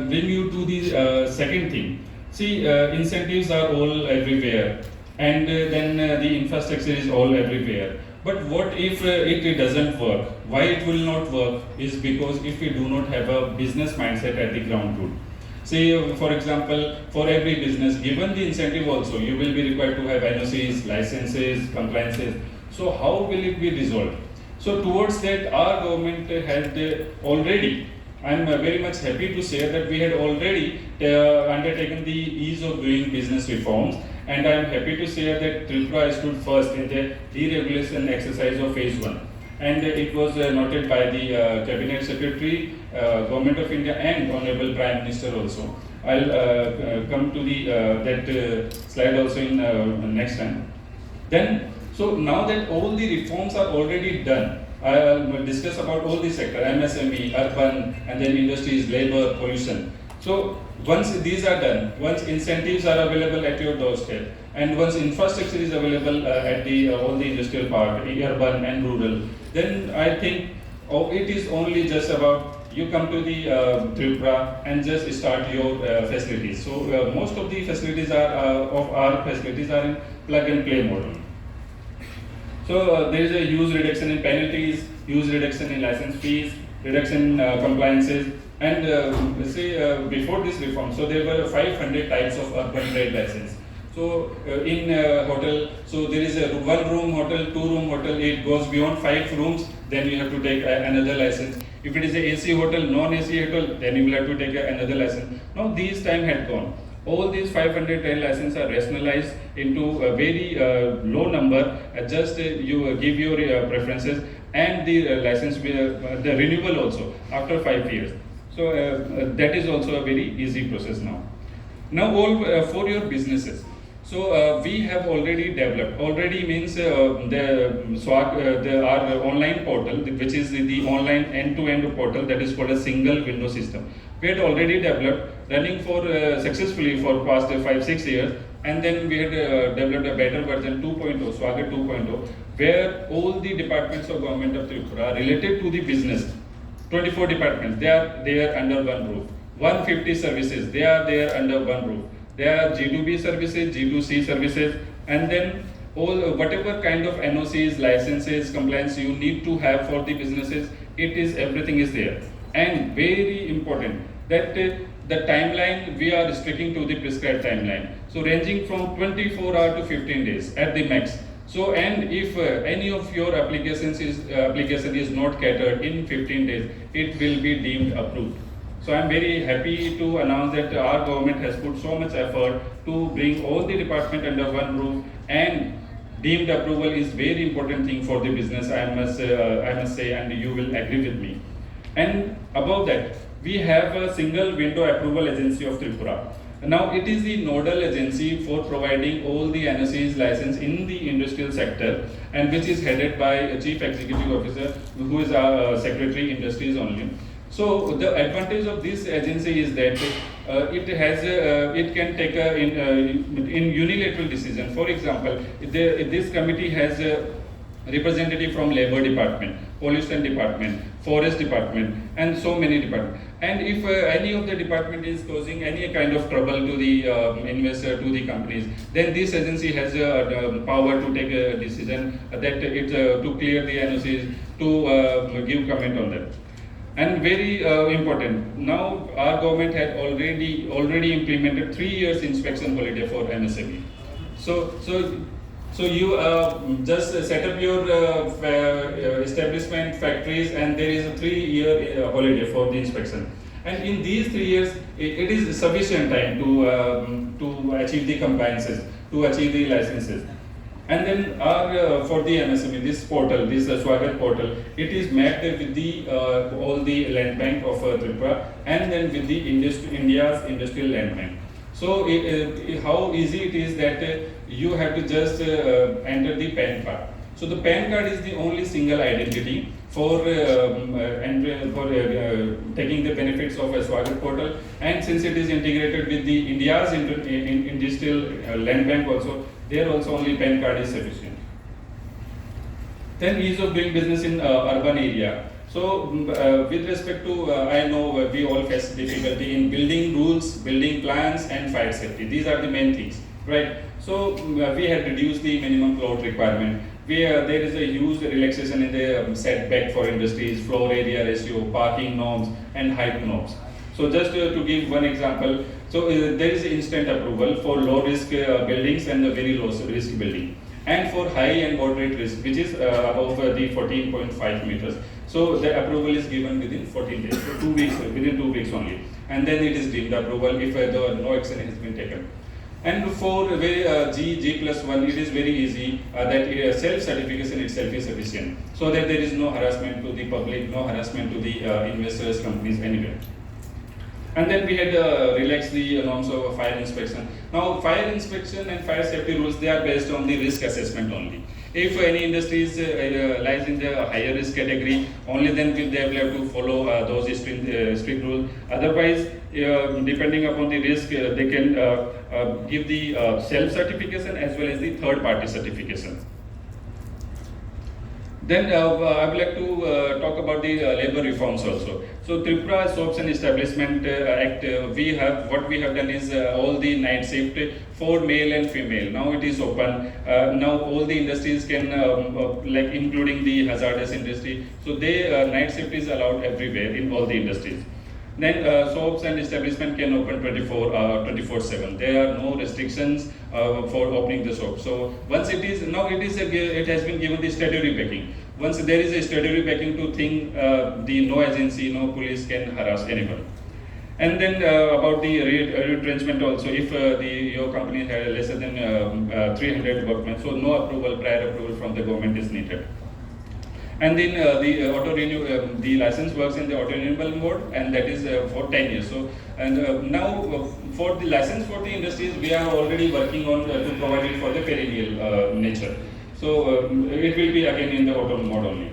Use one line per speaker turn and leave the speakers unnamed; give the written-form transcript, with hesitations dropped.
bring you to the second thing. See, incentives are all everywhere, and then the infrastructure is all everywhere. But what if it doesn't work? Why it will not work is because if we do not have a business mindset at the ground root. Say, for example, for every business, given the incentive also, you will be required to have NOCs, licenses, compliances. So how will it be resolved? So towards that, our government had already, I am very much happy to say that we had already undertaken the ease of doing business reforms, and I am happy to say that Tripura stood first in the deregulation exercise of phase 1. And it was noted by the Cabinet Secretary, Government of India and Honorable Prime Minister also. I'll come to the that slide also in next time. Then, so now that all the reforms are already done, I'll discuss about all the sector, MSME, urban, and then industries, labor, pollution. So once these are done, once incentives are available at your doorstep, and once infrastructure is available at the all the industrial park, urban and rural, then I think it is only just about you come to the Tripura and just start your facilities. So most of the facilities are of our facilities are in plug and play model. So there is a huge reduction in penalties, huge reduction in license fees, reduction in compliances, and before this reform, so there were 500 types of urban trade license. So in hotel, so there is a 1-room hotel, 2-room hotel. It goes beyond 5 rooms, then you have to take another license. If it is a AC hotel, non-AC hotel, then you will have to take another license. Now these time had gone. All these 510 licenses are rationalized into a very low number. Just you give your preferences, and the license the renewal also after 5 years. So that is also a very easy process now. Now all for your businesses. So we have already developed. Already means our online portal, which is the online end-to-end portal that is called a single window system. We had already developed, running for successfully for past 5-6 years, and then we had developed a better version 2.0, Swagat 2.0, where all the departments of government of Tripura related to the business, 24 departments, they are there under one roof. 150 services, they are there under one roof. There are G2B services, G2C services, and then all whatever kind of NOCs, licenses, compliance you need to have for the businesses, everything is there. And very important that the timeline, we are restricting to the prescribed timeline. So ranging from 24 hours to 15 days at the max. So, and if any of your application is not catered in 15 days, it will be deemed approved. So I am very happy to announce that our government has put so much effort to bring all the department under one roof, and deemed approval is very important thing for the business, I must say, and you will agree with me. And above that, we have a single window approval agency of Tripura. Now it is the nodal agency for providing all the NOCs license in the industrial sector, and which is headed by a Chief Executive Officer who is our Secretary Industries only. So the advantage of this agency is that it can take in unilateral decision. For example, this committee has a representative from Labor Department, Pollution Department, Forest Department, and so many departments. And if any of the department is causing any kind of trouble to the investor, to the companies, then this agency has the power to take a decision that to clear the NOCs, to give comment on that. And very important, now our government had already implemented 3 years inspection holiday for MSME. So you just set up your establishment, factories, and there is a 3-year holiday for the inspection. And in these 3 years, it is sufficient time to achieve the compliances, to achieve the licenses. And then for the MSME, this portal, this Swagat portal, it is mapped with the all the land bank of Tripura, and then with the India's industrial land bank. So how easy it is that you have to just enter the PAN card. So the PAN card is the only single identity for taking the benefits of a Swagat portal, and since it is integrated with the India's industrial land bank also, there also only PAN card is sufficient. Then ease of doing business in urban area. So with respect to, I know we all face difficulty in building rules, building plans, and fire safety. These are the main things, right? So we had reduced the minimum plot requirement. There is a huge relaxation in the setback for industries, floor area ratio, parking norms, and height norms. So just to give one example, so there is instant approval for low risk buildings and the very low risk building, and for high and moderate risk, which is above the 14.5 meters. So the approval is given within 14 days, so 2 weeks, within 2 weeks only, and then it is deemed approval if no action has been taken. And for G+1, it is very easy that self-certification itself is sufficient, so that there is no harassment to the public, no harassment to the investors, companies, anywhere. And then we had relaxed the norms of fire inspection. Now, fire inspection and fire safety rules, they are based on the risk assessment only. If any industry lies in the higher risk category, only then they will have to follow those strict rules. Otherwise, depending upon the risk, they can give the self-certification as well as the third-party certification. Then I would like to talk about the labor reforms also. So Tripura Shops and Establishment Act, what we have done is all the night shift for male and female. Now it is open. Now all the industries can, like including the hazardous industry. So night shift is allowed everywhere in all the industries. Then shops and establishment can open 24/7. There are no restrictions for opening the shop. So once it has been given the statutory backing. Once there is a statutory backing to think, the no agency, no police can harass anyone. And then about the retrenchment also, if your company had lesser than 300 workmen, so no prior approval from the government is needed. And then the license works in the auto renewable mode, and that is for 10 years. So, and now for the license for the industries, we are already working on to provide it for the perennial nature. So it will be again in the auto mode only.